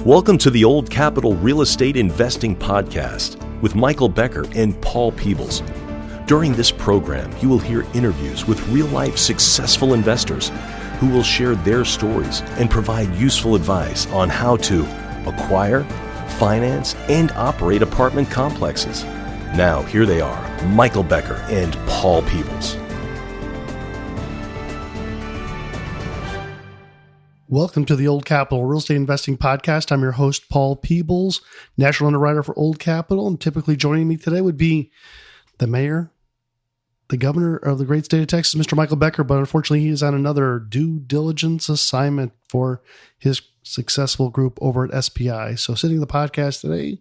Welcome to the Old Capital Real Estate Investing Podcast with Michael Becker and Paul Peebles. During this program, you will hear interviews with real-life successful investors who will share their stories and provide useful advice on how to acquire, finance, and operate apartment complexes. Now, here they are, Michael Becker and Paul Peebles. Welcome to the Old Capital Real Estate Investing Podcast. I'm your host, Paul Peebles, national underwriter for Old Capital. And typically joining me today would be the mayor, the governor of the great state of Texas, Mr. Michael Becker. But unfortunately, he is on another due diligence assignment for his successful group over at SPI. So sitting in the podcast today,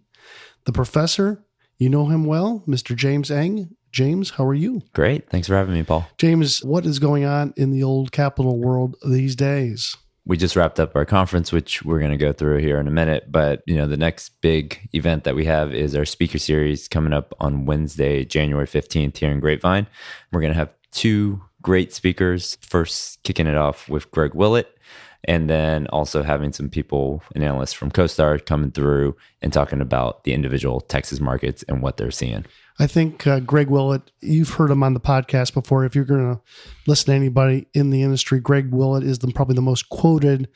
the professor, you know him well, Mr. James Eng. James, how are you? Great. Thanks for having me, Paul. James, what is going on in the Old Capital world these days? We just wrapped up our conference, which we're going to go through here in a minute. But, the next big event that we have is our speaker series coming up on Wednesday, January 15th here in Grapevine. We're going to have two great speakers. First, kicking it off with Greg Willett, and then also having some people and analysts from CoStar coming through and talking about the individual Texas markets and what they're seeing. I think Greg Willett, you've heard him on the podcast before. If you're going to listen to anybody in the industry, Greg Willett is probably the most quoted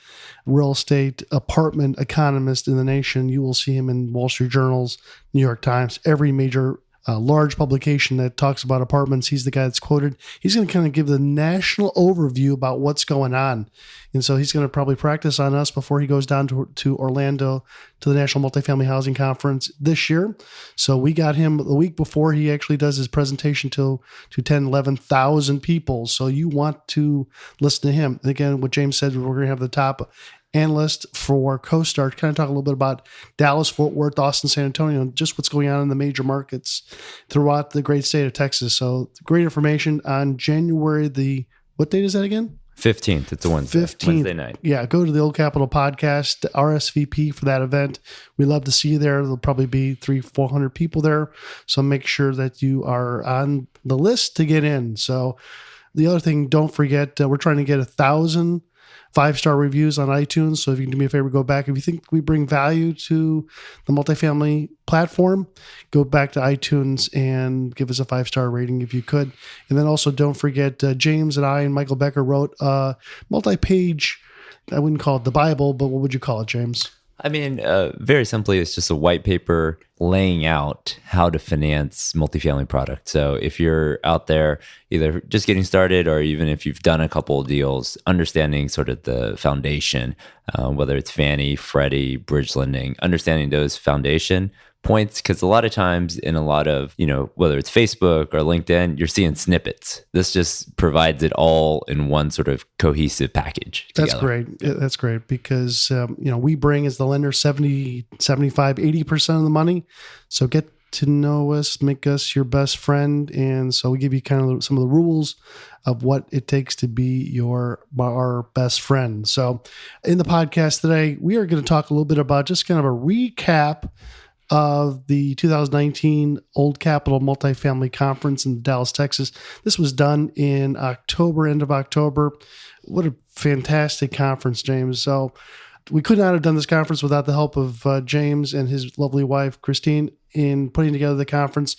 real estate apartment economist in the nation. You will see him in Wall Street Journals, New York Times, every major large publication that talks about apartments. He's the guy that's quoted. He's going to kind of give the national overview about what's going on. And so he's going to probably practice on us before he goes down to Orlando to the National Multifamily Housing Conference this year. So we got him the week before he actually does his presentation to 10, 11,000 people. So you want to listen to him. And again, what James said, we're going to have the top analyst for CoStar to kind of talk a little bit about Dallas, Fort Worth, Austin, San Antonio, and just what's going on in the major markets throughout the great state of Texas. So great information on January what date is that again? 15th. It's a Wednesday. 15th. Wednesday night. Yeah, go to the Old Capital Podcast, RSVP for that event. We love to see you there. There'll probably be 300-400 people there. So make sure that you are on the list to get in. So the other thing, don't forget, we're trying to get 1,000 5-star reviews on iTunes. So if you can do me a favor, go back. If you think we bring value to the multifamily platform, go back to iTunes and give us a 5-star rating if you could. And then also don't forget, James and I and Michael Becker wrote a multi-page, I wouldn't call it the Bible, but what would you call it, James? Very simply, it's just a white paper laying out how to finance multifamily products. So if you're out there either just getting started or even if you've done a couple of deals, understanding sort of the foundation, whether it's Fannie, Freddie, bridge lending, understanding those foundation points, because a lot of times in a lot of, whether it's Facebook or LinkedIn, you're seeing snippets. This just provides it all in one sort of cohesive package together. That's great. That's great because, we bring as the lender 70, 75, 80% of the money. So get to know us, make us your best friend. And so we give you kind of some of the rules of what it takes to be our best friend. So in the podcast today, we are going to talk a little bit about just kind of a recap of the 2019 Old Capital Multifamily Conference in Dallas, Texas. This was done in October, end of October. What a fantastic conference, James. So we could not have done this conference without the help of James and his lovely wife, Christine, in putting together the conference.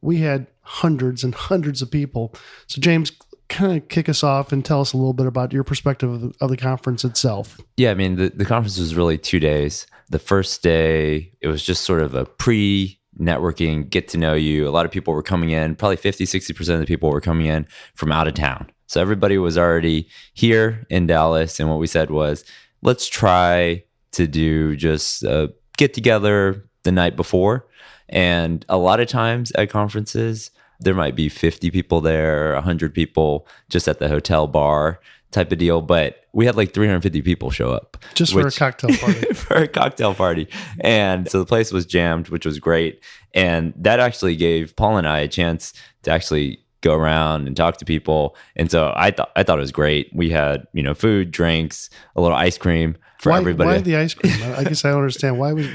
We had hundreds and hundreds of people. So James, kind of kick us off and tell us a little bit about your perspective of the conference itself. Yeah, the conference was really 2 days. The first day, it was just sort of a pre-networking, get to know you. A lot of people were coming in, probably 50, 60% of the people were coming in from out of town. So everybody was already here in Dallas. And what we said was, let's try to do just a get together the night before. And a lot of times at conferences, there might be 50 people there, 100 people just at the hotel bar type of deal. But we had like 350 people show up. Just for a cocktail party. For a cocktail party. And so the place was jammed, which was great. And that actually gave Paul and I a chance to actually go around and talk to people. And so I thought it was great. We had, food, drinks, a little ice cream for everybody. Why the ice cream? I guess I don't understand. Why we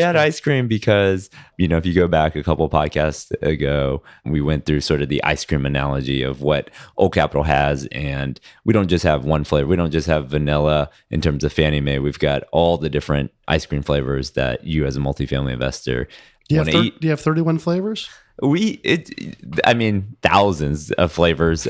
had ice cream because, if you go back a couple of podcasts ago, we went through sort of the ice cream analogy of what Old Capital has. And we don't just have one flavor. We don't just have vanilla in terms of Fannie Mae. We've got all the different ice cream flavors that you as a multifamily investor want to eat. Do you have 31 flavors? Thousands of flavors.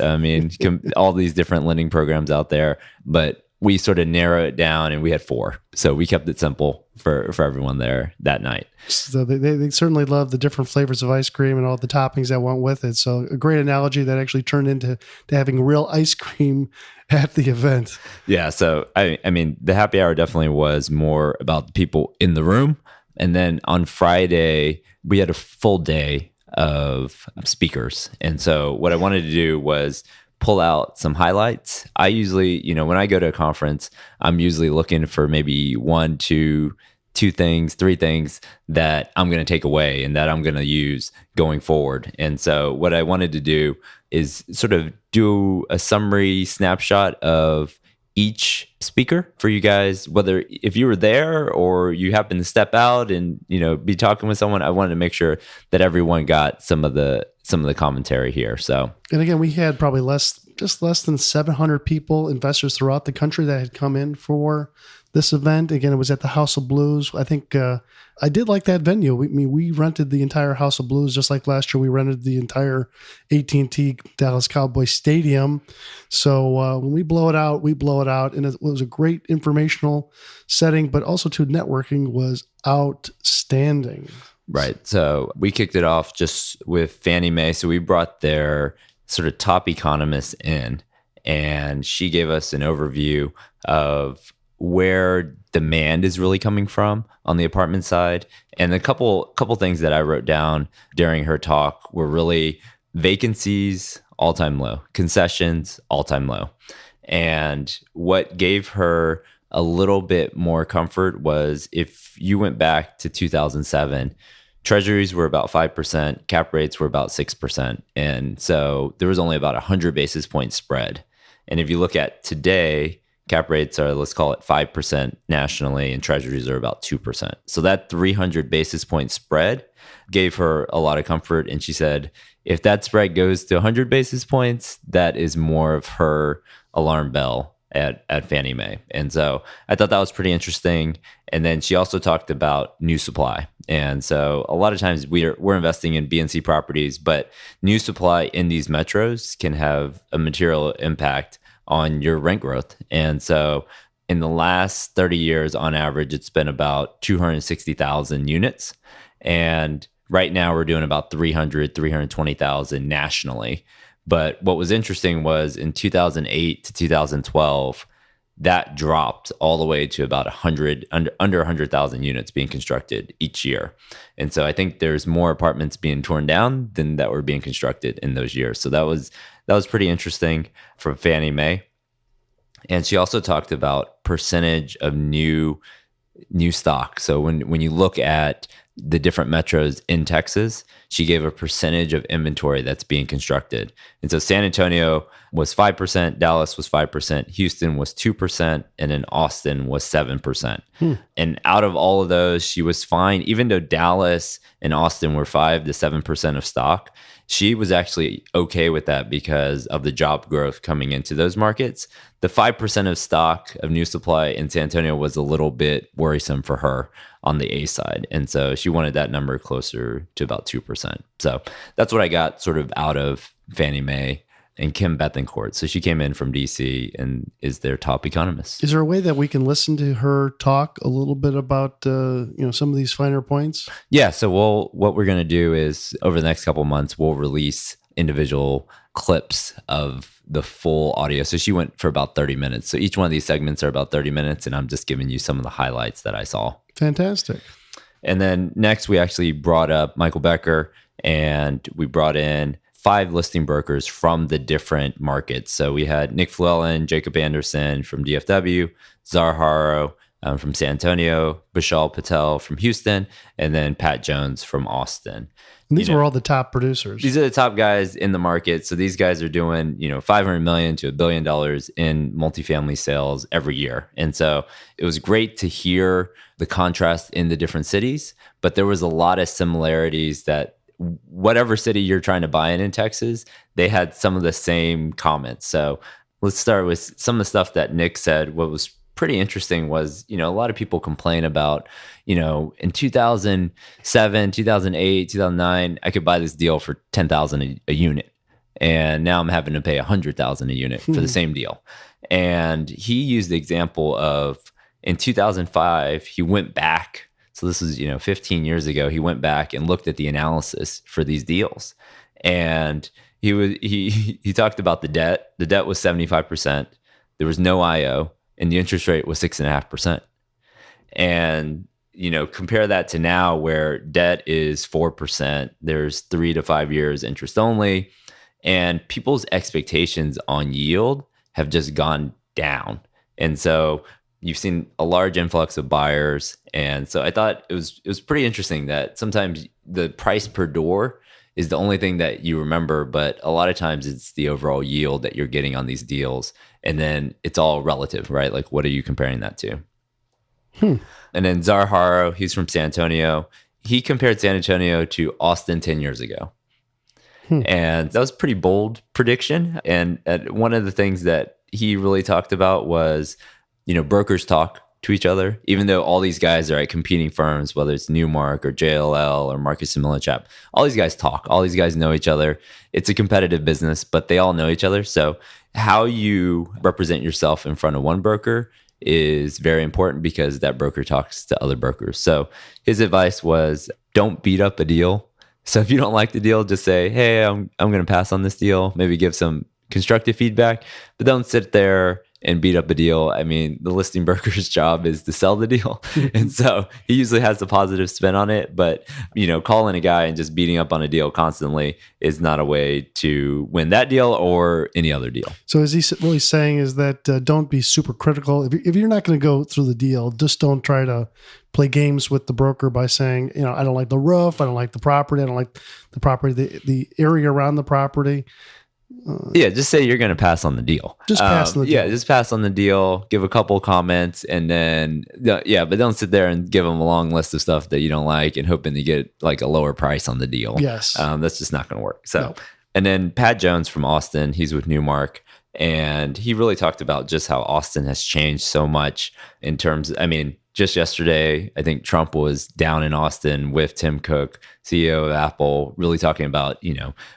All these different lending programs out there, but we sort of narrow it down and we had 4. So we kept it simple for everyone there that night. So they certainly love the different flavors of ice cream and all the toppings that went with it. So a great analogy that actually turned into having real ice cream at the event. Yeah. So, the happy hour definitely was more about the people in the room. And then on Friday, we had a full day of speakers. And so what I wanted to do was pull out some highlights. I usually, when I go to a conference, I'm usually looking for maybe 1, 2 things, 3 things that I'm going to take away and that I'm going to use going forward. And so what I wanted to do is sort of do a summary snapshot of each speaker for you guys, whether if you were there or you happen to step out and be talking with someone. I wanted to make sure that everyone got some of the commentary here. So, and again, we had probably less than 700 people, investors throughout the country that had come in for this event. Again, it was at the House of Blues. I think I did like that venue. We rented the entire House of Blues, just like last year we rented the entire AT&T Dallas Cowboys Stadium. So when we blow it out, and it was a great informational setting, but also too, networking was outstanding. Right. So we kicked it off just with Fannie Mae. So we brought their sort of top economists in, and she gave us an overview of where demand is really coming from on the apartment side. And a couple things that I wrote down during her talk were really vacancies, all-time low, concessions, all-time low. And what gave her a little bit more comfort was if you went back to 2007, treasuries were about 5%, cap rates were about 6%. And so there was only about 100 basis point spread. And if you look at today, cap rates are, let's call it 5% nationally, and treasuries are about 2%. So that 300 basis point spread gave her a lot of comfort. And she said, if that spread goes to 100 basis points, that is more of her alarm bell at Fannie Mae. And so I thought that was pretty interesting. And then she also talked about new supply. And so a lot of times we're investing in B and C properties, but new supply in these metros can have a material impact on your rent growth. And so in the last 30 years, on average, it's been about 260,000 units. And right now we're doing about 320,000 nationally. But what was interesting was in 2008 to 2012, that dropped all the way to about under 100,000 units being constructed each year. And so I think there's more apartments being torn down than that were being constructed in those years. So that was pretty interesting from Fannie Mae. And she also talked about percentage of new stock. So when you look at the different metros in Texas, she gave a percentage of inventory that's being constructed. And so San Antonio was 5%, Dallas was 5%, Houston was 2%, and then Austin was 7%. And out of all of those, she was fine. Even though Dallas and Austin were 5 to 7% of stock, she was actually okay with that because of the job growth coming into those markets. The 5% of stock of new supply in San Antonio was a little bit worrisome for her on the A side. And so she wanted that number closer to about 2%. So that's what I got sort of out of Fannie Mae and Kim Bethencourt. So she came in from DC and is their top economist. Is there a way that we can listen to her talk a little bit about some of these finer points? Yeah. So what we're going to do is over the next couple of months, we'll release individual clips of the full audio. So she went for about 30 minutes. So each one of these segments are about 30 minutes, and I'm just giving you some of the highlights that I saw. Fantastic. And then next, we actually brought up Michael Becker, and we brought in 5 listing brokers from the different markets. So we had Nick Flellen, Jacob Anderson from DFW, Zar Haro from San Antonio, Bishal Patel from Houston, and then Pat Jones from Austin. And these were all the top producers. These are the top guys in the market. So these guys are doing, $500 million to $1 billion in multifamily sales every year. And so it was great to hear the contrast in the different cities, but there was a lot of similarities that whatever city you're trying to buy in Texas, they had some of the same comments. So let's start with some of the stuff that Nick said. What was pretty interesting was, a lot of people complain about, in 2007, 2008, 2009, I could buy this deal for $10,000 a unit. And now I'm having to pay $100,000 a unit for the same deal. And he used the example of in 2005, he went back. So this is, 15 years ago, he went back and looked at the analysis for these deals. And he talked about the debt. The debt was 75%. There was no IO. And the interest rate was 6.5%. And, compare that to now where debt is 4%. There's 3 to 5 years interest only. And people's expectations on yield have just gone down. And so you've seen a large influx of buyers. And so I thought it was pretty interesting that sometimes the price per door is the only thing that you remember, but a lot of times it's the overall yield that you're getting on these deals. And then it's all relative, right? Like, what are you comparing that to? And then Zar Haro, he's from San Antonio. He compared San Antonio to Austin 10 years ago. And that was a pretty bold prediction. And one of the things that he really talked about was, brokers talk to each other, even though all these guys are at competing firms, whether it's Newmark or JLL or Marcus & Millichap, all these guys talk. All these guys know each other. It's a competitive business, but they all know each other. So how you represent yourself in front of one broker is very important because that broker talks to other brokers. So his advice was, don't beat up a deal. So if you don't like the deal, just say, hey, I'm going to pass on this deal. Maybe give some constructive feedback, but don't sit there and beat up a deal. I mean, the listing broker's job is to sell the deal. And so he usually has the positive spin on it, but calling a guy and just beating up on a deal constantly is not a way to win that deal or any other deal. So is he really saying is that don't be super critical. If you're not going to go through the deal, just don't try to play games with the broker by saying, I don't like the roof. I don't like the property. I don't like the property, the area around the property. Just say you're going to pass on the deal. Just pass on the deal. Yeah, just pass on the deal. Give a couple comments, and then but don't sit there and give them a long list of stuff that you don't like and hoping to get like a lower price on the deal. Yes, that's just not going to work. So, no. And then Pat Jones from Austin, he's with Newmark, and he really talked about just how Austin has changed so much in terms. Just yesterday, I think Trump was down in Austin with Tim Cook, CEO of Apple, really talking about,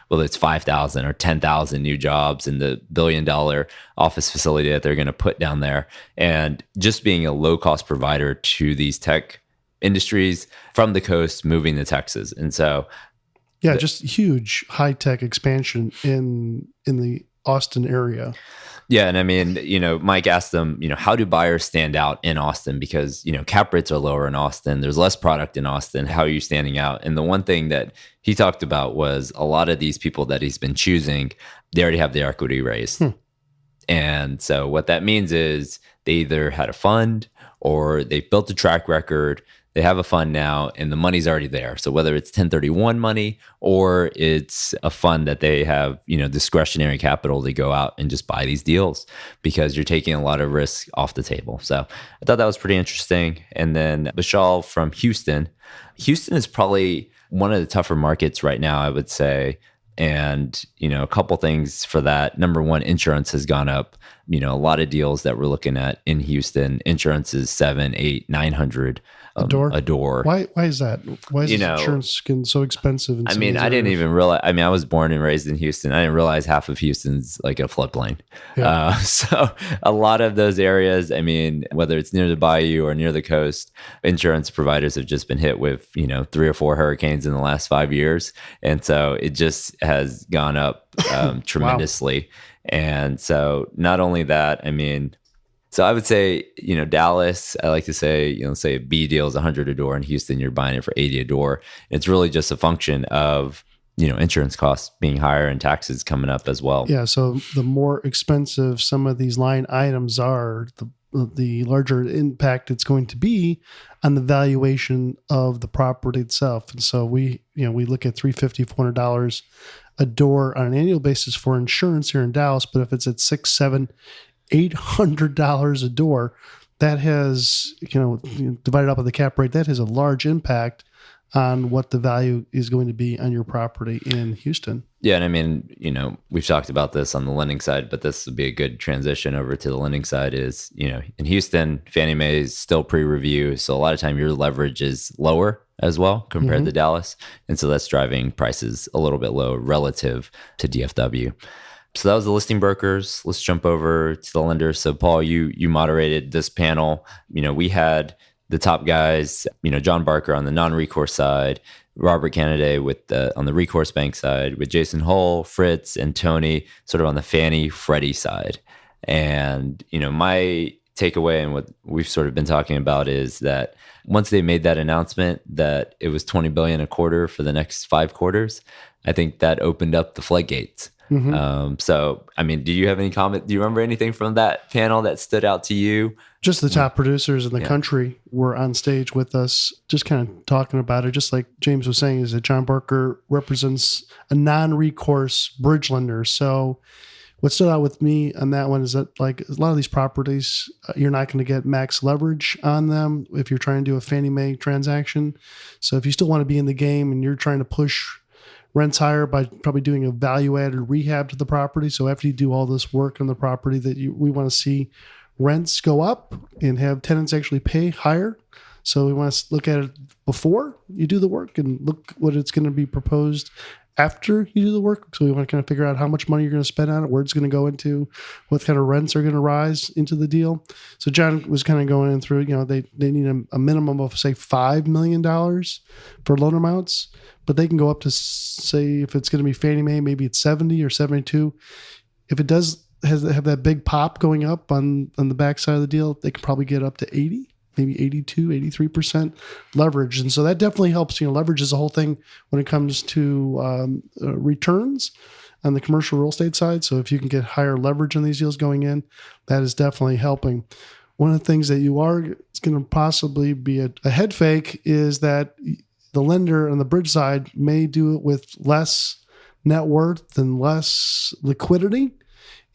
whether it's 5,000 or 10,000 new jobs in the $1 billion office facility that they're going to put down there. And just being a low-cost provider to these tech industries from the coast moving to Texas. And so... Yeah, just huge high-tech expansion in the Austin area. Yeah. And Mike asked them, how do buyers stand out in Austin? Because, cap rates are lower in Austin. There's less product in Austin. How are you standing out? And the one thing that he talked about was a lot of these people that he's been choosing, they already have their equity raised. And so what that means is they either had a fund or they built a track record. They have a fund now and the money's already there. So whether it's 1031 money or it's a fund that they have, discretionary capital to go out and just buy these deals because you're taking a lot of risk off the table. So I thought that was pretty interesting. And then Vishal from Houston. Houston is probably one of the tougher markets right now, I would say. And, a couple things for that. Number one, insurance has gone up. A lot of deals that we're looking at in Houston, insurance is $700, $800, $900 a door. Why is that? Why is insurance getting so expensive? I didn't even realize. I was born and raised in Houston. I didn't realize half of Houston's like a floodplain. Yeah. So a lot of those areas, whether it's near the bayou or near the coast, insurance providers have just been hit with 3 or 4 hurricanes in the last 5 years, and so it just has gone up tremendously. Wow. And so not only that, so I would say, Dallas, I like to say, say a B deal is 100 a door. In Houston, you're buying it for 80 a door. It's really just a function of, insurance costs being higher and taxes coming up as well. Yeah. So the more expensive some of these line items are, the larger impact it's going to be on the valuation of the property itself. And so we look at $350, $400 a door on an annual basis for insurance here in Dallas. But if it's at $600, $700, $800 a door, that has, divided up with the cap rate, that has a large impact on what the value is going to be on your property in Houston. Yeah. And I mean, we've talked about this on the lending side, but this would be a good transition over to the lending side is, in Houston, Fannie Mae is still pre-review. So a lot of time your leverage is lower as well compared to Dallas. And so that's driving prices a little bit low relative to DFW. So that was the listing brokers. Let's jump over to the lenders. So Paul, you moderated this panel. We had the top guys, John Barker on the non-recourse side, Robert Kennedy on the recourse bank side, with Jason Hull, Fritz, and Tony sort of on the Fannie Freddie side. And, my takeaway and what we've sort of been talking about is that once they made that announcement that it was $20 billion a quarter for the next 5 quarters, I think that opened up the floodgates. So, I mean, do you have any comment? Do you remember anything from that panel that stood out to you? Just the top producers in the country were on stage with us, just kind of talking about it. Just like James was saying, is that John Barker represents a non-recourse bridge lender. So what stood out with me on that one is that like a lot of these properties, you're not going to get max leverage on them if you're trying to do a Fannie Mae transaction. So if you still want to be in the game and you're trying to push rents higher by probably doing a value-added rehab to the property. So after you do all this work on the property, we want to see rents go up and have tenants actually pay higher. So we want to look at it before you do the work and look what it's going to be proposed after you do the work. So we want to kind of figure out how much money you're going to spend on it, where it's going to go into, what kind of rents are going to rise into the deal. So John was kind of going in through, they need a minimum of say $5 million for loan amounts, but they can go up to say, if it's going to be Fannie Mae, maybe it's 70 or 72. If it does have that big pop going up on the backside of the deal, they can probably get up to 80. Maybe 82, 83% leverage. And so that definitely helps. Leverage is the whole thing when it comes to returns on the commercial real estate side. So if you can get higher leverage on these deals going in, that is definitely helping. One of the things that it's going to possibly be a head fake is that the lender on the bridge side may do it with less net worth and less liquidity.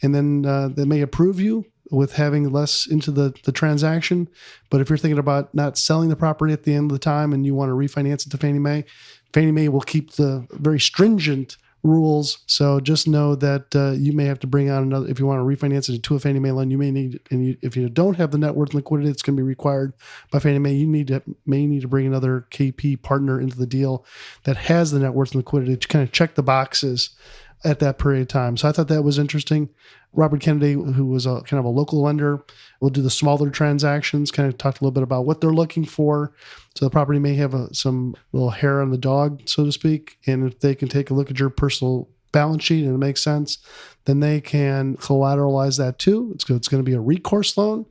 And then they may approve you with having less into the transaction. But if you're thinking about not selling the property at the end of the time and you want to refinance it to Fannie Mae will keep the very stringent rules. So just know that you may have to bring on another, if you want to refinance it to a Fannie Mae loan, you may need, if you don't have the net worth and liquidity, it's going to be required by Fannie Mae. You may need to bring another KP partner into the deal that has the net worth and liquidity to kind of check the boxes at that period of time. So I thought that was interesting. Robert Kennedy, who was kind of a local lender, will do the smaller transactions, kind of talked a little bit about what they're looking for. So the property may have some little hair on the dog, so to speak. And if they can take a look at your personal balance sheet and it makes sense, then they can collateralize that too. It's going to be a recourse loan,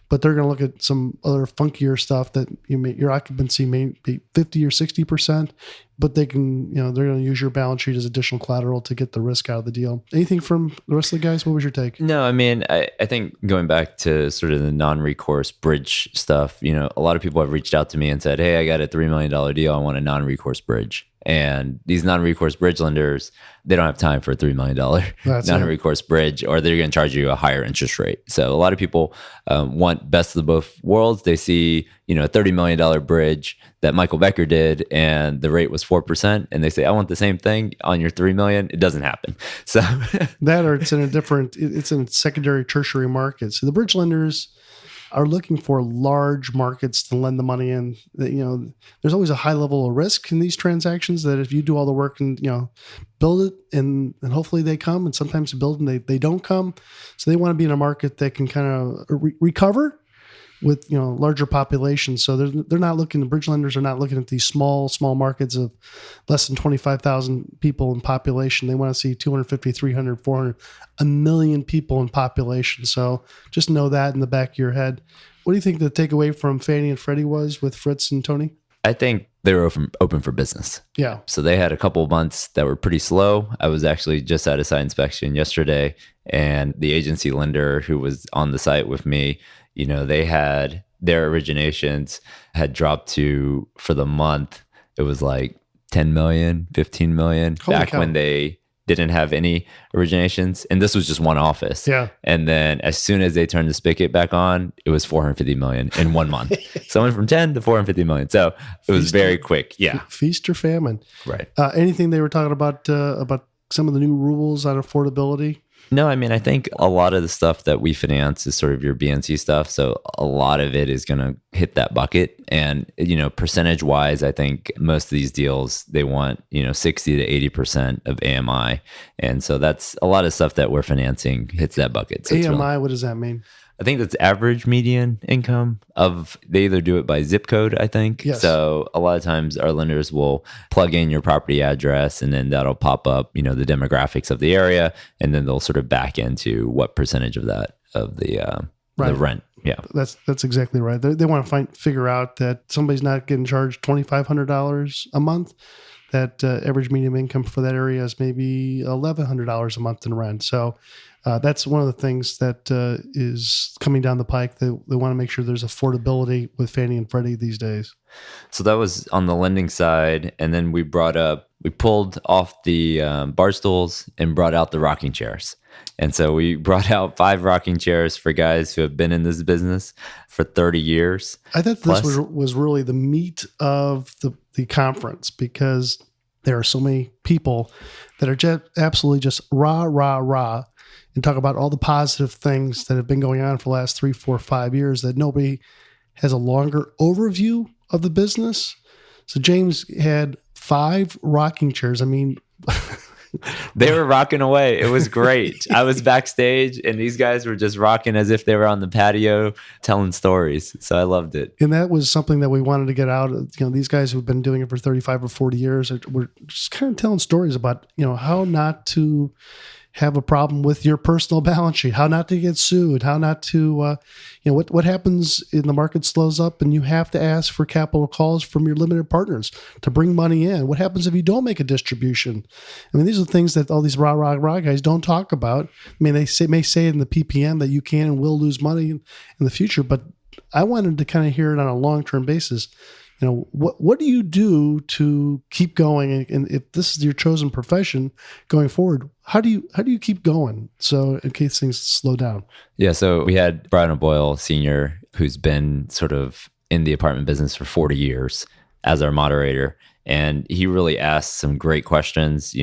but they're going to look at some other funkier stuff that your occupancy may be 50 or 60%, but they can, they're going to use your balance sheet as additional collateral to get the risk out of the deal. Anything from the rest of the guys? What was your take? No, I mean, I think going back to sort of the non-recourse bridge stuff, a lot of people have reached out to me and said, hey, I got a $3 million deal. I want a non-recourse bridge. And these non-recourse bridge lenders, they don't have time for a $3 million non-recourse bridge, or they're going to charge you a higher interest rate. So a lot of people want best of both worlds. They see, a $30 million bridge that Michael Becker did, and the rate was 4%, and they say, I want the same thing on your $3 million. It doesn't happen. So that, or it's in a secondary, tertiary market. So the bridge lenders are looking for large markets to lend the money in. There's always a high level of risk in these transactions that if you do all the work and, build it and hopefully they come, and sometimes you build and they don't come. So they want to be in a market that can kind of recover with, larger populations. So they're not looking, the bridge lenders are not looking at these small markets of less than 25,000 people in population. They want to see 250, 300, 400, 1 million people in population. So just know that in the back of your head. What do you think the takeaway from Fannie and Freddie was with Fritz and Tony? I think they were open for business. Yeah. So they had a couple of months that were pretty slow. I was actually just at a site inspection yesterday, and the agency lender who was on the site with me, they had their originations had dropped to, for the month, it was like 10 million, 15 million Holy back cow. when they didn't have any originations. And this was just one office. Yeah. And then as soon as they turned the spigot back on, it was 450 million in 1 month. So it went from 10 to 450 million. So it was very quick. Yeah. Feast or famine. Right. Anything they were talking about some of the new rules on affordability? No, I mean, I think a lot of the stuff that we finance is sort of your BNC stuff. So a lot of it is going to hit that bucket. And, percentage wise, I think most of these deals, they want, 60 to 80% of AMI. And so that's a lot of stuff that we're financing hits that bucket. So it's AMI, really, what does that mean? I think that's average median income they either do it by zip code, I think. Yes. So a lot of times our lenders will plug in your property address and then that'll pop up, the demographics of the area. And then they'll sort of back into what percentage of that, of the rent. Yeah. That's exactly right. They want to figure out that somebody's not getting charged $2,500 a month. That average median income for that area is maybe $1,100 a month in rent. So that's one of the things that is coming down the pike. They want to make sure there's affordability with Fannie and Freddie these days. So that was on the lending side. And then we pulled off the bar stools and brought out the rocking chairs. And so we brought out 5 rocking chairs for guys who have been in this business for 30 years. I thought Plus, this was really the meat of the conference, because there are so many people that are just absolutely just rah, and talk about all the positive things that have been going on for the last 3, 4, 5 years, that nobody has a longer overview of the business. So James had 5 rocking chairs. I mean, they were rocking away. It was great. I was backstage and these guys were just rocking as if they were on the patio telling stories. So I loved it. and that was something that we wanted to get out. These guys who've been doing it for 35 or 40 years were just kind of telling stories about, how not to have a problem with your personal balance sheet, how not to get sued, how not to, what happens in the market slows up and you have to ask for capital calls from your limited partners to bring money in. What happens if you don't make a distribution? I mean, these are things that all these rah guys don't talk about. I mean, they may say in the PPM that you can and will lose money in the future, but I wanted to kind of hear it on a long-term basis. What do you do to keep going? And if this is your chosen profession going forward, how do you keep going? So in case things slow down. Yeah. So we had Brian O'Boyle Sr., who's been sort of in the apartment business for 40 years as our moderator. And he really asked some great questions,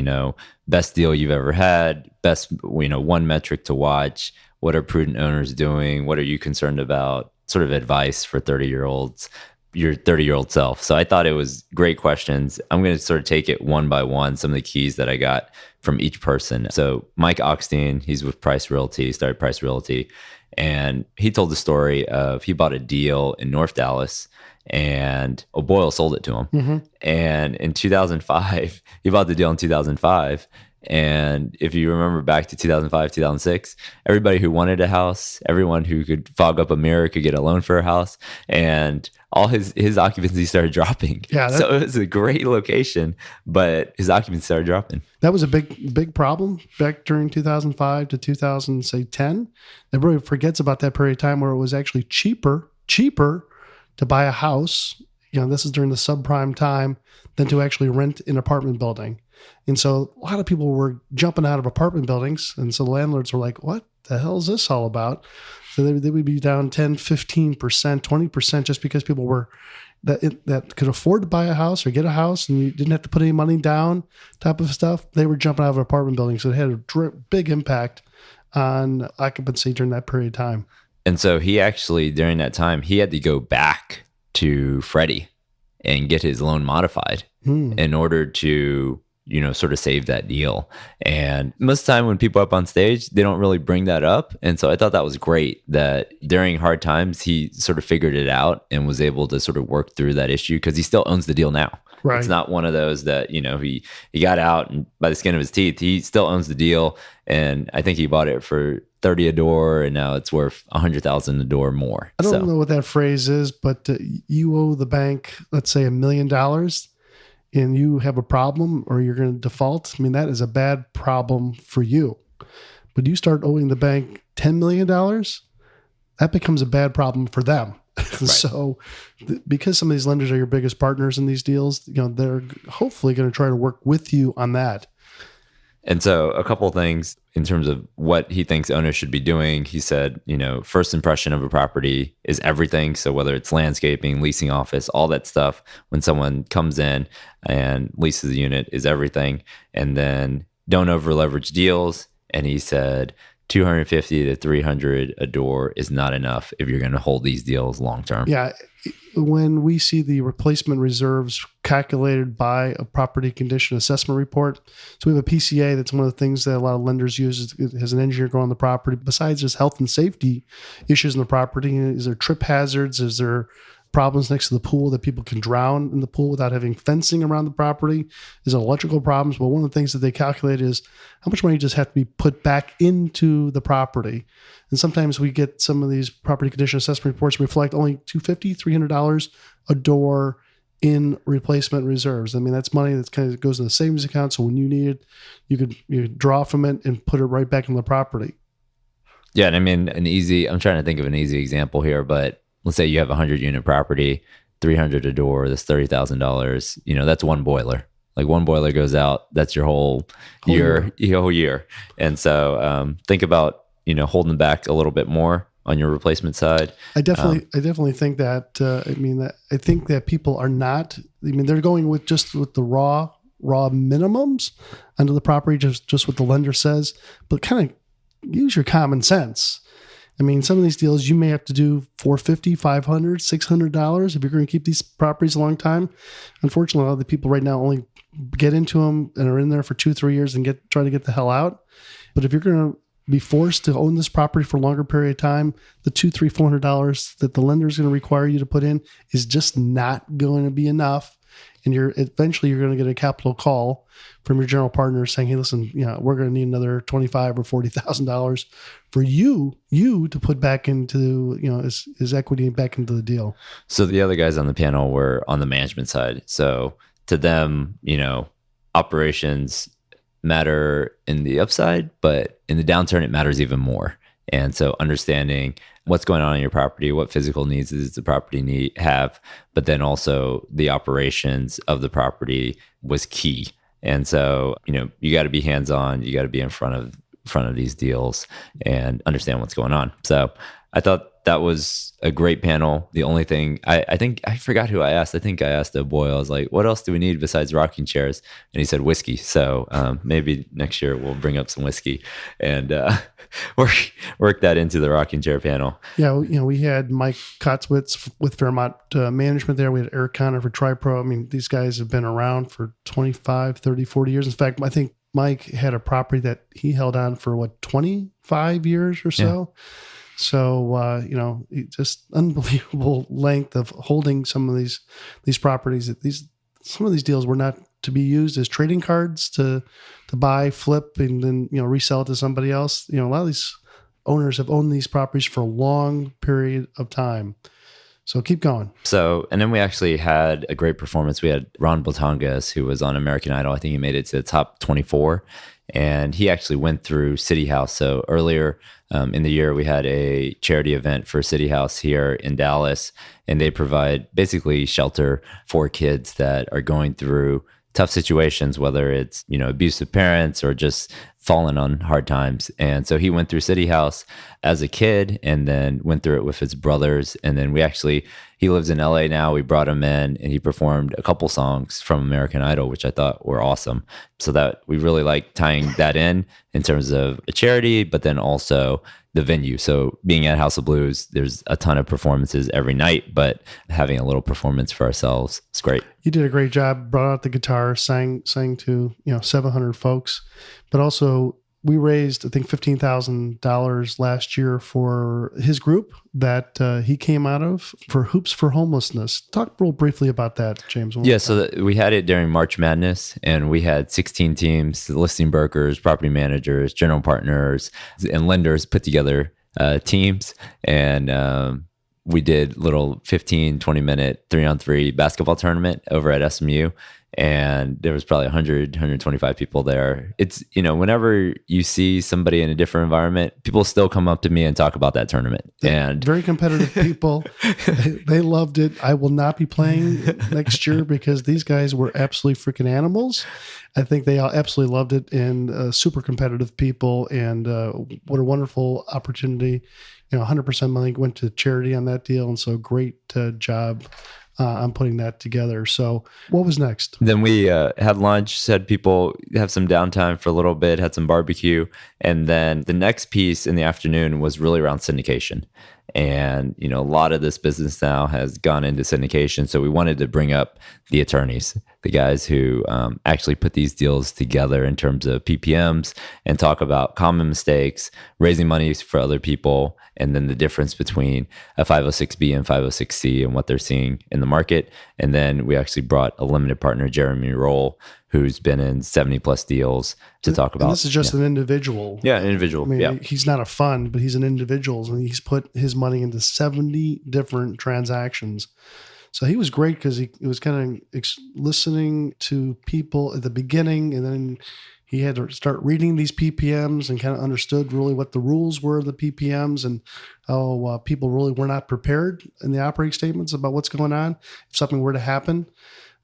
best deal you've ever had, best, one metric to watch. What are prudent owners doing? What are you concerned about? Sort of advice for 30-year-olds. Your 30-year-old self. So I thought it was great questions. I'm going to sort of take it one by one, some of the keys that I got from each person. So Mike Oxtein, he's with Price Realty, started Price Realty. And he told the story of he bought a deal in North Dallas and O'Boyle sold it to him. Mm-hmm. And in 2005, he bought the deal in 2005. And if you remember back to 2005, 2006, everybody who wanted a house, everyone who could fog up a mirror could get a loan for a house. And all his occupancy started dropping. Yeah, so it was a great location, but his occupancy started dropping. That was a big problem back during 2005 to 2010. Everybody forgets about that period of time where it was actually cheaper to buy a house. This is during the subprime time than to actually rent an apartment building. And so a lot of people were jumping out of apartment buildings. And so the landlords were like, what the hell is this all about? So they would be down 10, 15%, 20% just because people were that could afford to buy a house or get a house and you didn't have to put any money down type of stuff. They were jumping out of apartment buildings. So it had a big impact on occupancy during that period of time. And so he actually, during that time, he had to go back to Freddie and get his loan modified in order to sort of save that deal. And most of the time when people are up on stage, they don't really bring that up. And so I thought that was great that during hard times, he sort of figured it out and was able to sort of work through that issue because he still owns the deal now. Right. It's not one of those that, he got out and by the skin of his teeth, he still owns the deal. And I think he bought it for $30 a door and now it's worth $100,000 a door more. I don't know what that phrase is, but you owe the bank, let's say $1 million. And you have a problem or you're going to default, I mean, that is a bad problem for you. But you start owing the bank $10 million, that becomes a bad problem for them. So because some of these lenders are your biggest partners in these deals, they're hopefully going to try to work with you on that. And so a couple of things in terms of what he thinks owners should be doing. He said, first impression of a property is everything. So whether it's landscaping, leasing office, all that stuff, when someone comes in and leases a unit is everything. And then don't over leverage deals. And he said, 250 to 300 a door is not enough if you're going to hold these deals long term. Yeah. When we see the replacement reserves calculated by a property condition assessment report, so we have a PCA. That's one of the things that a lot of lenders use as an engineer go on the property. Besides just health and safety issues in the property, is there trip hazards? Is there problems next to the pool that people can drown in the pool without having fencing around the property? Is there electrical problems? Well, one of the things that they calculate is how much money just have to be put back into the property. And sometimes we get some of these property condition assessment reports reflect only $250, $300 a door in replacement reserves. I mean, that's money that kind of goes in the savings account. So when you need it, you could draw from it and put it right back in the property. Yeah. And I mean, I'm trying to think of an easy example here, but let's say you have a 100-unit property, 300 a door, that's $30,000. That's one boiler. Like one boiler goes out, that's your whole year. And so think about, holding back a little bit more on your replacement side. I definitely think that, I think that people are not, they're going with the raw minimums under the property, just what the lender says, but kind of use your common sense. Some of these deals you may have to do $450, $500, $600 if you're going to keep these properties a long time. Unfortunately, a lot of the people right now only get into them and are in there for 2-3 years and try to get the hell out. But if you're going to be forced to own this property for a longer period of time, the $200, $300, $400 that the lender is going to require you to put in is just not going to be enough. And eventually you're going to get a capital call from your general partner saying, "Hey, listen, we're going to need another $25,000 or $40,000 for you to put back into, as equity back into the deal." So the other guys on the panel were on the management side. So to them, operations matter in the upside, but in the downturn, it matters even more. And so understanding what's going on in your property, what physical needs does the property have, but then also the operations of the property was key. And so, you got to be hands-on, you got to be in front of these deals and understand what's going on. So I thought that was a great panel. The only thing, I think I forgot who I asked. I think I asked Boyle. I was like, what else do we need besides rocking chairs? And he said whiskey. So maybe next year we'll bring up some whiskey and work that into the rocking chair panel. Yeah, we had Mike Kotzwitz with Fairmont Management there. We had Eric Connor for TriPro. These guys have been around for 25, 30, 40 years. In fact, I think Mike had a property that he held on for 25 years or so. Yeah. So, just unbelievable length of holding some of these properties. Some of these deals were not to be used as trading cards to buy, flip, and then, resell it to somebody else. A lot of these owners have owned these properties for a long period of time. So keep going. So, and then we actually had a great performance. We had Ron Botangas, who was on American Idol. I think he made it to the top 24. And he actually went through City House. So earlier in the year, we had a charity event for City House here in Dallas. And they provide basically shelter for kids that are going through tough situations, whether it's, abusive parents or just fallen on hard times. And so he went through City House as a kid and then went through it with his brothers. And then he lives in LA now. We brought him in and he performed a couple songs from American Idol, which I thought were awesome. So that we really like tying that in terms of a charity, but then also the venue. So being at House of Blues, there's a ton of performances every night, but having a little performance for ourselves is great. You did a great job, brought out the guitar, sang to, 700 folks, but also we raised, I think, $15,000 last year for his group that he came out of for Hoops for Homelessness. Talk real briefly about that, James. Yeah, so we had it during March Madness, and we had 16 teams, listing brokers, property managers, general partners, and lenders put together teams. And we did little 15, 20-minute 3-on-3 basketball tournament over at SMU. And there was probably 100, 125 people there. It's, whenever you see somebody in a different environment, people still come up to me and talk about that tournament. And very competitive people. They loved it. I will not be playing next year because these guys were absolutely freaking animals. I think they all absolutely loved it, and super competitive people. And what a wonderful opportunity. 100% money went to charity on that deal. And so great job on putting that together. So what was next? Then we had lunch, had people have some downtime for a little bit, had some barbecue. And then the next piece in the afternoon was really around syndication. And, a lot of this business now has gone into syndication. So we wanted to bring up the attorneys, the guys who actually put these deals together in terms of PPMs, and talk about common mistakes, raising money for other people, and then the difference between a 506B and 506C and what they're seeing in the market. And then we actually brought a limited partner, Jeremy Roll, who's been in 70 plus deals, to talk about. And this is just an individual. Yeah, an individual. I mean, he's not a fund, but he's an individual, and he's put his money into 70 different transactions. So he was great because he was kind of listening to people at the beginning, and then he had to start reading these PPMs and kind of understood really what the rules were of the PPMs, and how people really were not prepared in the operating statements about what's going on if something were to happen.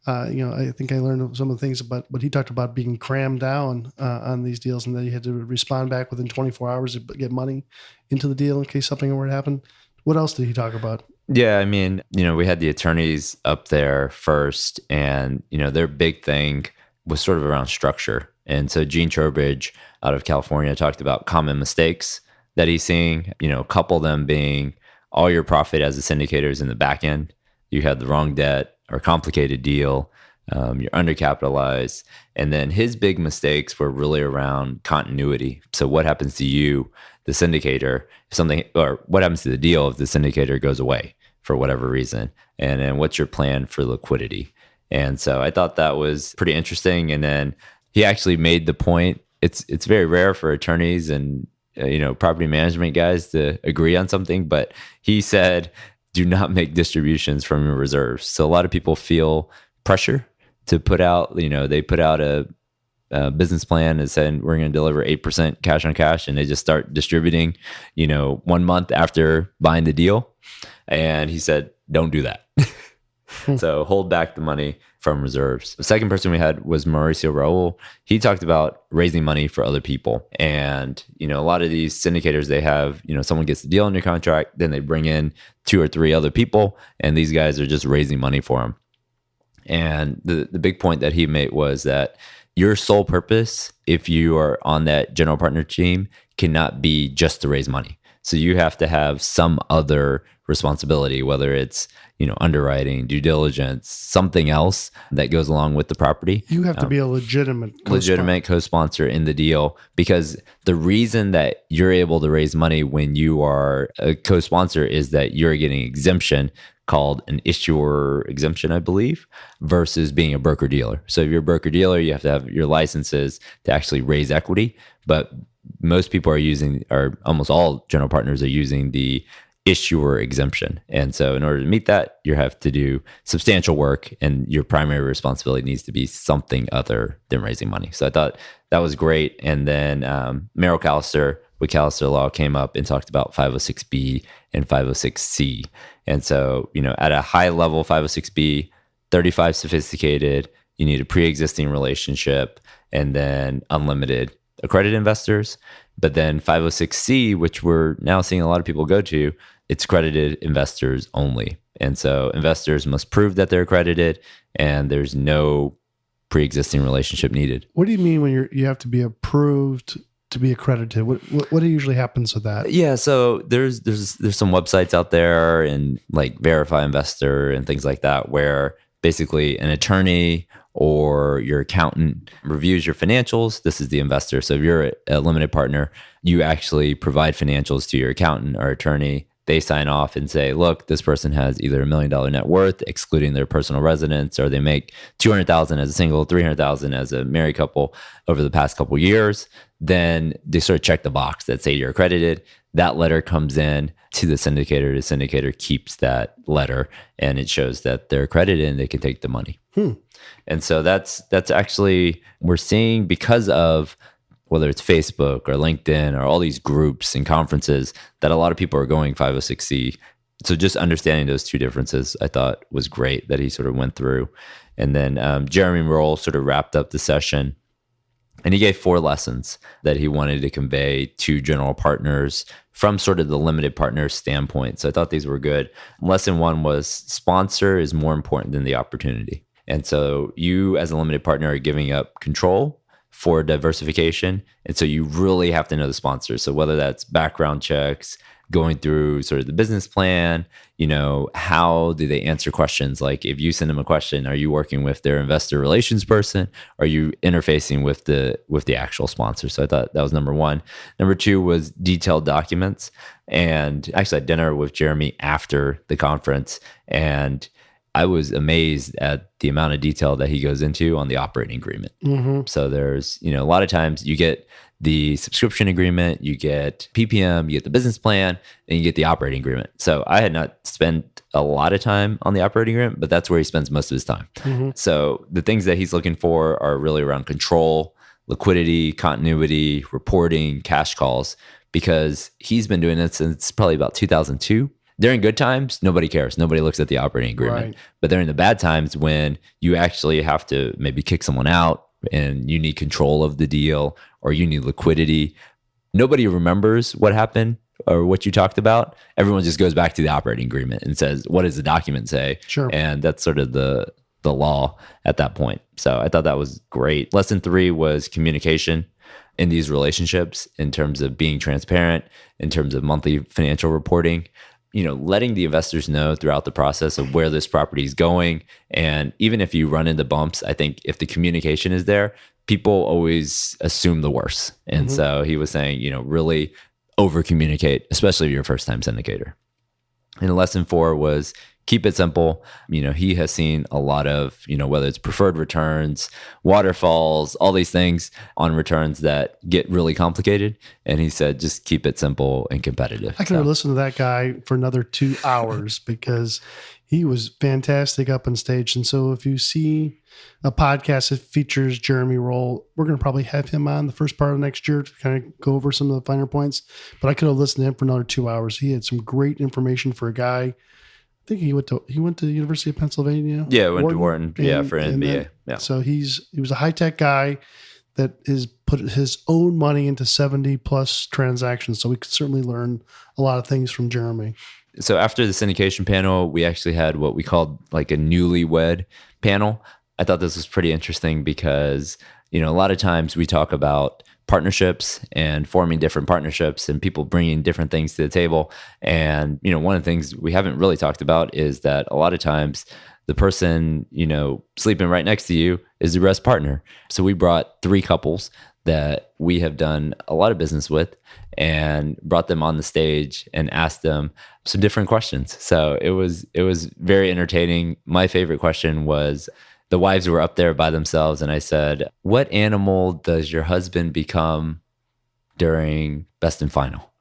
I think I learned some of the things about what he talked about, being crammed down on these deals, and that he had to respond back within 24 hours to get money into the deal in case something were to happen. What else did he talk about? Yeah, I mean, we had the attorneys up there first, and, their big thing was sort of around structure. And so Gene Trowbridge out of California talked about common mistakes that he's seeing, a couple of them being all your profit as a syndicator is in the back end. You had the wrong debt or complicated deal. You're undercapitalized. And then his big mistakes were really around continuity. So what happens to you, the syndicator, or what happens to the deal if the syndicator goes away for whatever reason? And then what's your plan for liquidity? And so I thought that was pretty interesting. And then he actually made the point, it's very rare for attorneys and property management guys to agree on something, but he said, do not make distributions from your reserves. So a lot of people feel pressure to put out, they put out a business plan and said, we're going to deliver 8% cash on cash. And they just start distributing, 1 month after buying the deal. And he said, don't do that. So hold back the money from reserves. The second person we had was Mauricio Raul. He talked about raising money for other people. And, a lot of these syndicators, they have, someone gets the deal under contract, then they bring in 2 or 3 other people, and these guys are just raising money for them. And the big point that he made was that your sole purpose, if you are on that general partner team, cannot be just to raise money. So you have to have some other responsibility, whether it's, underwriting, due diligence, something else that goes along with the property. You have to be a legitimate co-sponsor in the deal, because the reason that you're able to raise money when you are a co-sponsor is that you're getting exemption called an issuer exemption, I believe, versus being a broker dealer. So if you're a broker dealer, you have to have your licenses to actually raise equity, but most people or almost all general partners are using the issuer exemption. And so in order to meet that, you have to do substantial work, and your primary responsibility needs to be something other than raising money. So I thought that was great. And then Merrill Callister with Callister Law came up and talked about 506B and 506C. And so, at a high level, 506B, 35 sophisticated, you need a pre-existing relationship, and then unlimited accredited investors. But then 506C, which we're now seeing a lot of people go to, it's accredited investors only. And so investors must prove that they're accredited, and there's no pre-existing relationship needed. What do you mean when you have to be approved to be accredited? What usually happens with that? Yeah, so there's some websites out there, and like Verify Investor and things like that, where basically an attorney or your accountant reviews your financials. This is the investor. So if you're a limited partner, you actually provide financials to your accountant or attorney. they sign off and say, look, this person has either $1 million net worth, excluding their personal residence, or they make $200,000 as a single, $300,000 as a married couple over the past couple of years. Then they sort of check the box that say you're accredited. That letter comes in to the syndicator. The syndicator keeps that letter, and it shows that they're accredited and they can take the money. And so that's actually, we're seeing, because of whether it's Facebook or LinkedIn or all these groups and conferences, that a lot of people are going 506c. So just understanding those two differences, I thought was great that he sort of went through. And then Jeremy Roll sort of wrapped up the session, and he gave 4 lessons that he wanted to convey to general partners from sort of the limited partner standpoint. So I thought these were good. Lesson 1 was sponsor is more important than the opportunity. And so you as a limited partner are giving up control for diversification. And so you really have to know the sponsor. So whether that's background checks, going through sort of the business plan, how do they answer questions? Like if you send them a question, are you working with their investor relations person? Are you interfacing with the actual sponsor? So I thought that was number 1. Number 2 was detailed documents. And actually I had dinner with Jeremy after the conference, and I was amazed at the amount of detail that he goes into on the operating agreement. So there's, a lot of times you get the subscription agreement, you get PPM, you get the business plan, and you get the operating agreement. So I had not spent a lot of time on the operating agreement, but that's where he spends most of his time. So the things that he's looking for are really around control, liquidity, continuity, reporting, cash calls, because he's been doing it since probably about 2002. During good times, nobody cares. Nobody looks at the operating agreement. Right. But during the bad times, when you actually have to maybe kick someone out and you need control of the deal or you need liquidity, nobody remembers what happened or what you talked about. Everyone just goes back to the operating agreement and says, what does the document say? Sure. And that's sort of the law at that point. So I thought that was great. Lesson 3 was communication in these relationships, in terms of being transparent, in terms of monthly financial reporting. Letting the investors know throughout the process of where this property is going. And even if you run into bumps, I think if the communication is there, people always assume the worst. And so he was saying, really over communicate, especially if you're a first time syndicator. And lesson 4 was keep it simple. He has seen a lot of, whether it's preferred returns, waterfalls, all these things on returns that get really complicated. And he said, just keep it simple and competitive. I could listen to that guy for another 2 hours because he was fantastic up on stage. And so if you see a podcast that features Jeremy Roll, we're going to probably have him on the first part of next year to kind of go over some of the finer points. But I could have listened to him for another 2 hours. He had some great information for a guy. I think he went to the University of Pennsylvania. Yeah, went to Wharton. For an MBA. Yeah. So he was a high tech guy that has put his own money into 70 plus transactions. So we could certainly learn a lot of things from Jeremy. So after the syndication panel, we actually had what we called like a newlywed panel. I thought this was pretty interesting because, a lot of times we talk about partnerships and forming different partnerships and people bringing different things to the table. And, one of the things we haven't really talked about is that a lot of times the person, sleeping right next to you is the best partner. So we brought 3 couples that we have done a lot of business with and brought them on the stage and asked them some different questions. So it was very entertaining. My favorite question was, the wives were up there by themselves, and I said, what animal does your husband become during best and final?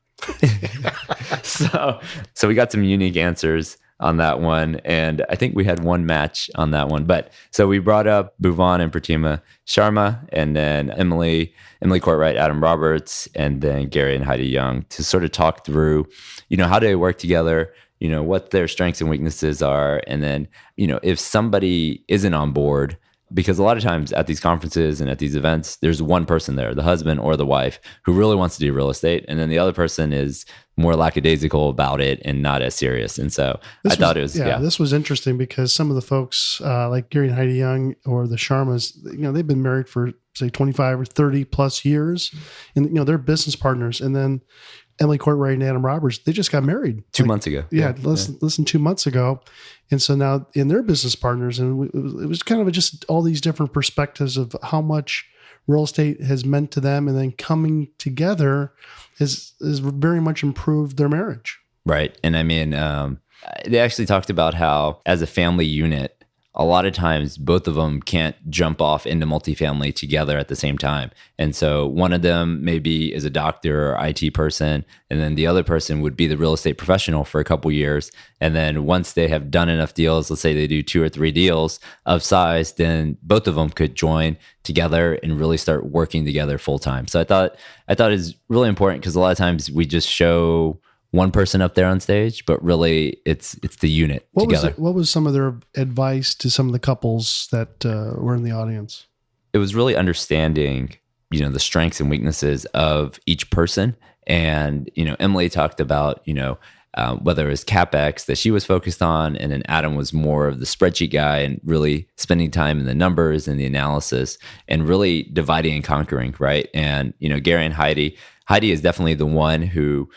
So we got some unique answers on that one, and I think we had one match on that one. But so we brought up Bhuvan and Pratima Sharma, and then Emily Courtwright, Adam Roberts, and then Gary and Heidi Young to sort of talk through, how do they work together, what their strengths and weaknesses are. And then, if somebody isn't on board, because a lot of times at these conferences and at these events, there's one person there, the husband or the wife, who really wants to do real estate. And then the other person is more lackadaisical about it and not as serious. And so this was interesting because some of the folks like Gary and Heidi Young or the Sharmas, they've been married for say 25 or 30 plus years, and they're business partners. And then Emily Courtwright and Adam Roberts, they just got married 2 months ago. Yeah, listen 2 months ago. And so now in their business partners, and it was kind of just all these different perspectives of how much real estate has meant to them, and then coming together has very much improved their marriage. Right. And I mean, they actually talked about how as a family unit, a lot of times both of them can't jump off into multifamily together at the same time. And so one of them maybe is a doctor or IT person, and then the other person would be the real estate professional for a couple years. And then once they have done enough deals, let's say they do 2 or 3 deals of size, then both of them could join together and really start working together full time. So I thought it's really important because a lot of times we just show one person up there on stage, but really it's the unit together. What was some of their advice to some of the couples that were in the audience? It was really understanding, the strengths and weaknesses of each person. And, Emily talked about, whether it was CapEx that she was focused on, and then Adam was more of the spreadsheet guy and really spending time in the numbers and the analysis and really dividing and conquering, right? And, Gary and Heidi is definitely the one who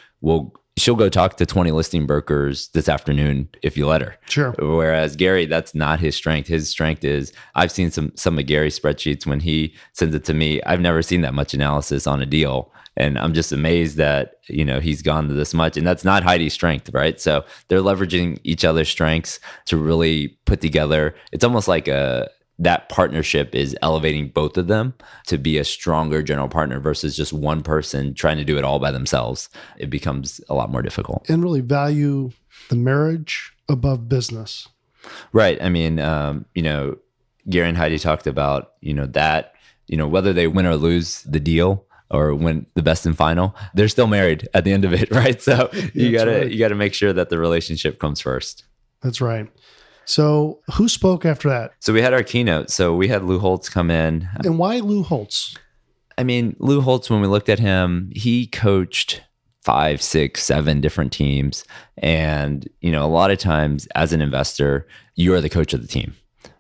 she'll go talk to 20 listing brokers this afternoon if you let her. Sure. Whereas Gary, that's not his strength. His strength is, I've seen some of Gary's spreadsheets when he sends it to me. I've never seen that much analysis on a deal. And I'm just amazed that, he's gone to this much. And that's not Heidi's strength, right? So they're leveraging each other's strengths to really put together. It's almost like that partnership is elevating both of them to be a stronger general partner versus just one person trying to do it all by themselves. It becomes a lot more difficult. And really value the marriage above business. Right. I mean, Gary and Heidi talked about, that, whether they win or lose the deal or win the best and final, they're still married at the end of it. Right. So you gotta make sure that the relationship comes first. That's right. So who spoke after that? So we had our keynote. So we had Lou Holtz come in. And why Lou Holtz? I mean, Lou Holtz, when we looked at him, he coached 5, 6, 7 different teams. And, a lot of times as an investor, you are the coach of the team,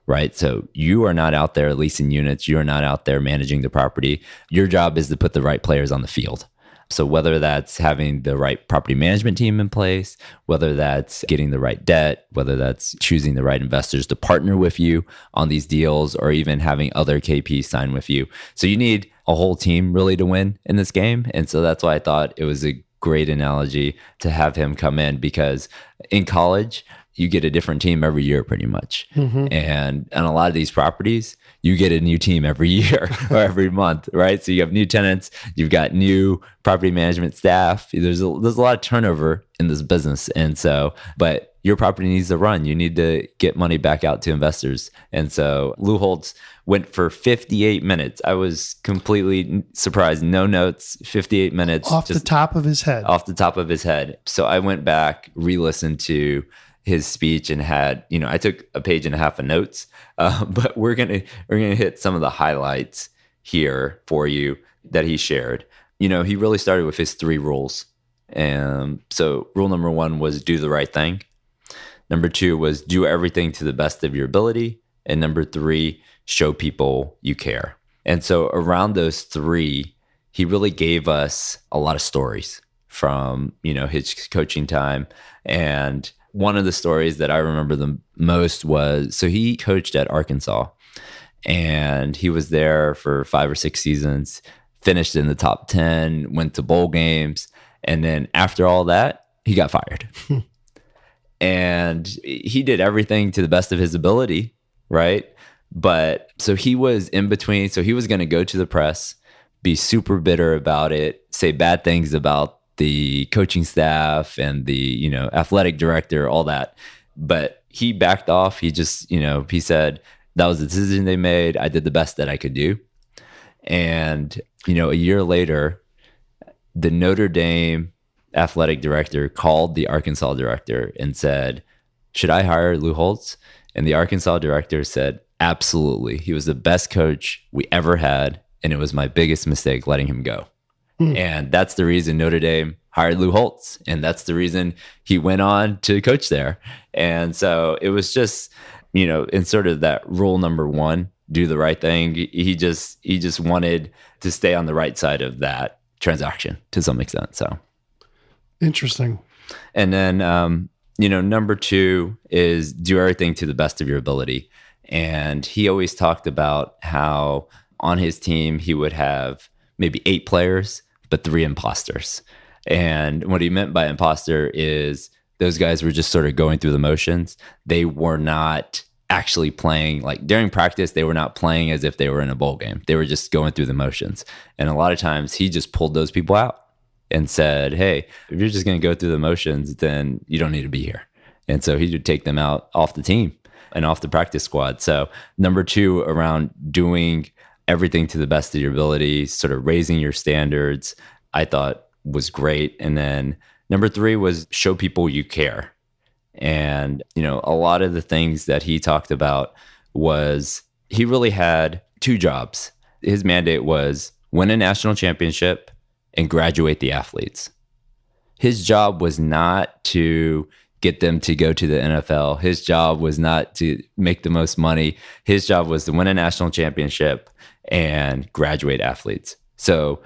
right? So you are not out there leasing units. You are not out there managing the property. Your job is to put the right players on the field. So whether that's having the right property management team in place, whether that's getting the right debt, whether that's choosing the right investors to partner with you on these deals, or even having other KPs sign with you. So you need a whole team really to win in this game. And so that's why I thought it was a great analogy to have him come in, because in college, you get a different team every year pretty much. Mm-hmm. And on a lot of these properties, you get a new team every year or every month, right? So you have new tenants, you've got new property management staff. There's a lot of turnover in this business. And so, but your property needs to run. You need to get money back out to investors. And so Lou Holtz went for 58 minutes. I was completely surprised. No notes, 58 minutes. Off the top of his head. Off the top of his head. So I went back, re-listened to his speech, and had, I took a page and a half of notes, but we're gonna hit some of the highlights here for you that he shared. He really started with his 3 rules. And so rule number 1 was do the right thing. Number 2 was do everything to the best of your ability. And number 3, show people you care. And so around those 3, he really gave us a lot of stories from, his coaching time. And one of the stories that I remember the most was, so he coached at Arkansas, and he was there for 5 or 6 seasons, finished in the top 10, went to bowl games. And then after all that, he got fired. And he did everything to the best of his ability, right? But so he was in between. So he was going to go to the press, be super bitter about it, say bad things about the coaching staff and the, athletic director, all that. But he backed off. He just, he said, that was the decision they made. I did the best that I could do. And, a year later, the Notre Dame athletic director called the Arkansas director and said, should I hire Lou Holtz? And the Arkansas director said, absolutely. He was the best coach we ever had. And it was my biggest mistake letting him go. And that's the reason Notre Dame hired Lou Holtz. And that's the reason he went on to coach there. And so it was just, in sort of that rule number 1, do the right thing. He just wanted to stay on the right side of that transaction to some extent. So interesting. And then, number 2 is do everything to the best of your ability. And he always talked about how on his team, he would have maybe 8 players, but 3 imposters. And what he meant by imposter is those guys were just sort of going through the motions. They were not actually playing, like during practice, they were not playing as if they were in a bowl game. They were just going through the motions. And a lot of times he just pulled those people out and said, hey, if you're just going to go through the motions, then you don't need to be here. And so he would take them out off the team and off the practice squad. So number 2, around doing everything to the best of your ability, sort of raising your standards, I thought was great. And then number 3 was show people you care. And, you know, a lot of the things that he talked about was he really had 2 jobs. His mandate was win a national championship and graduate the athletes. His job was not to get them to go to the NFL. His job was not to make the most money. His job was to win a national championship and graduate athletes. So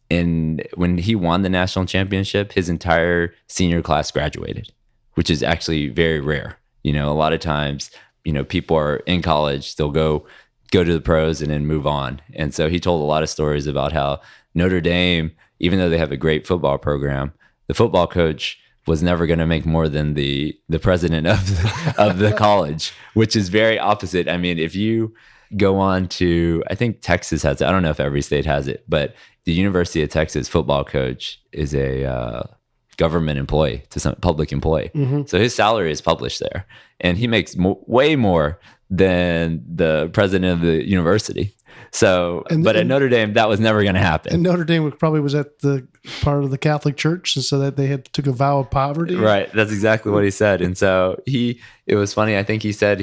when he won the national championship, his entire senior class graduated, which is actually very rare. You know, a lot of times, you know, people are in college, they'll go to the pros and then move on. And so he told a lot of stories about how Notre Dame, even though they have a great football program, the football coach was never going to make more than the president of the college, which is very opposite. I mean, if you go on to, I think Texas has it. I don't know if every state has it, but the University of Texas football coach is a government employee, to some public employee. Mm-hmm. So his salary is published there, and he makes way more than the president of the university. So, at Notre Dame, that was never going to happen. And Notre Dame probably was at the part of the Catholic Church, and so that they took a vow of poverty. Right. That's exactly what he said. And so it was funny. I think he said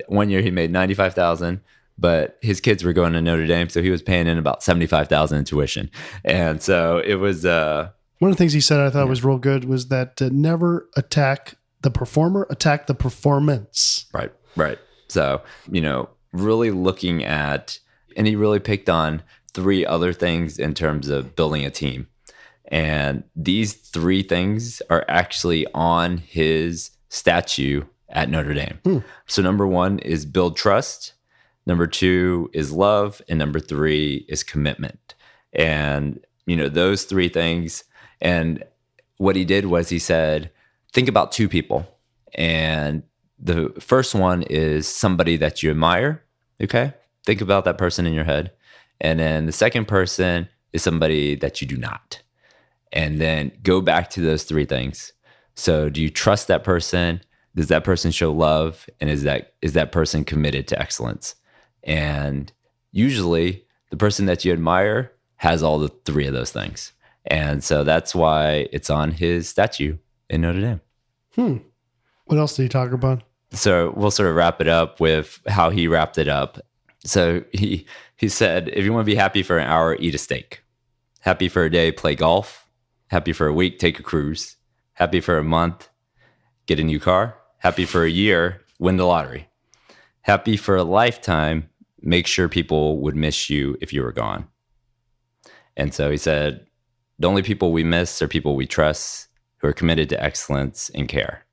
one year he made $95,000, but his kids were going to Notre Dame, so he was paying in about $75,000 in tuition. And so it was one of the things he said I thought was real good was that never attack the performer, attack the performance. Right. So, you know, really looking at, and he really picked on 3 other things in terms of building a team. And these 3 things are actually on his statue at Notre Dame. So number 1 is build trust. Number 2 is love. And number 3 is commitment. And, you know, those 3 things. And what he did was he said, think about 2 people. And the first one is somebody that you admire. Okay. Think about that person in your head. And then the second person is somebody that you do not. And then go back to those 3 things. So do you trust that person? Does that person show love? And is that person committed to excellence? And usually the person that you admire has all the 3 of those things. And so that's why it's on his statue in Notre Dame. What else did he talk about? So we'll sort of wrap it up with how he wrapped it up. So he said, if you want to be happy for an hour, eat a steak. Happy for a day, play golf. Happy for a week, take a cruise. Happy for a month, get a new car. Happy for a year, win the lottery. Happy for a lifetime, make sure people would miss you if you were gone. And so he said, the only people we miss are people we trust, who are committed to excellence and care.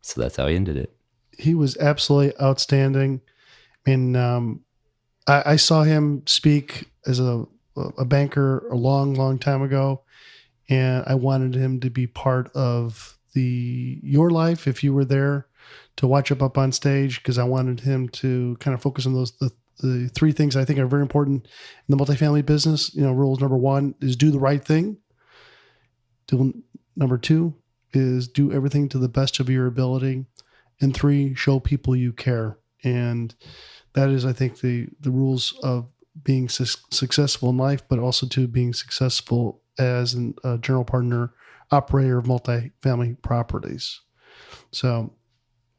So that's how he ended it. He was absolutely outstanding. And I saw him speak as a banker a long time ago, and I wanted him to be part of your life if you were there to watch him up on stage, because I wanted him to kind of focus on the 3 things I think are very important in the multifamily business. You know, rules number 1 is do the right thing. Number 2 is do everything to the best of your ability. And 3, show people you care. And that is, I think, the rules of being successful in life, but also to being successful as a general partner, operator of multifamily properties. So,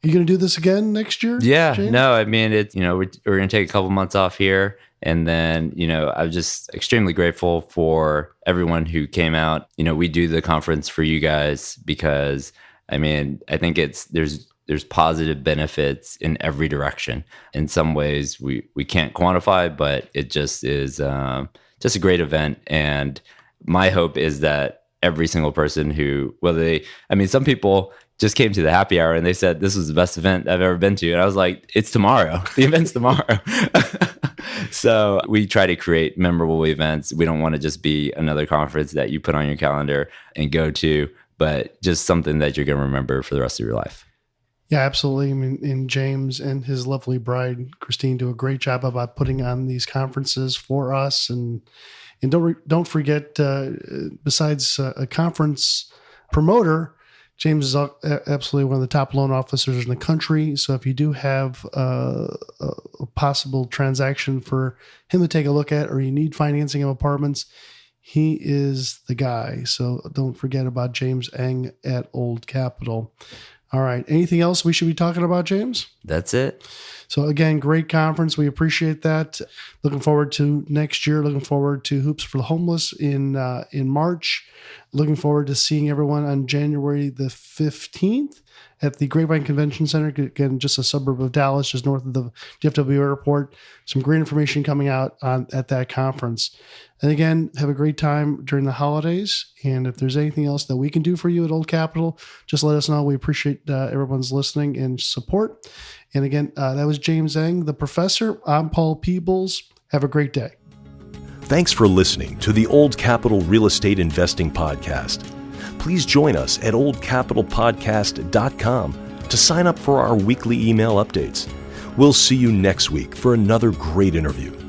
you going to do this again next year? Yeah, James? No, I mean, we're going to take a couple months off here. And then, you know, I'm just extremely grateful for everyone who came out. You know, we do the conference for you guys because, I mean, I think there's positive benefits in every direction. In some ways we can't quantify, but it just is just a great event. And my hope is that every single person some people just came to the happy hour and they said, this was the best event I've ever been to. And I was like, it's tomorrow. The event's tomorrow. So we try to create memorable events. We don't want to just be another conference that you put on your calendar and go to, but just something that you're going to remember for the rest of your life. Yeah, absolutely. I mean, and James and his lovely bride, Christine, do a great job about putting on these conferences for us. And don't forget, besides a conference promoter, James is absolutely one of the top loan officers in the country. So if you do have a possible transaction for him to take a look at, or you need financing of apartments, he is the guy. So don't forget about James Eng at Old Capital. All right. Anything else we should be talking about, James? That's it. So again, great conference. We appreciate that. Looking forward to next year. Looking forward to Hoops for the Homeless in March. Looking forward to seeing everyone on January the 15th at the Grapevine Convention Center. Again, just a suburb of Dallas, just north of the DFW airport. Some great information coming out at that conference. And again, have a great time during the holidays. And if there's anything else that we can do for you at Old Capital, just let us know. We appreciate everyone's listening and support. And again, that was James Eng, the professor. I'm Paul Peebles. Have a great day. Thanks for listening to the Old Capital Real Estate Investing Podcast. Please join us at oldcapitalpodcast.com to sign up for our weekly email updates. We'll see you next week for another great interview.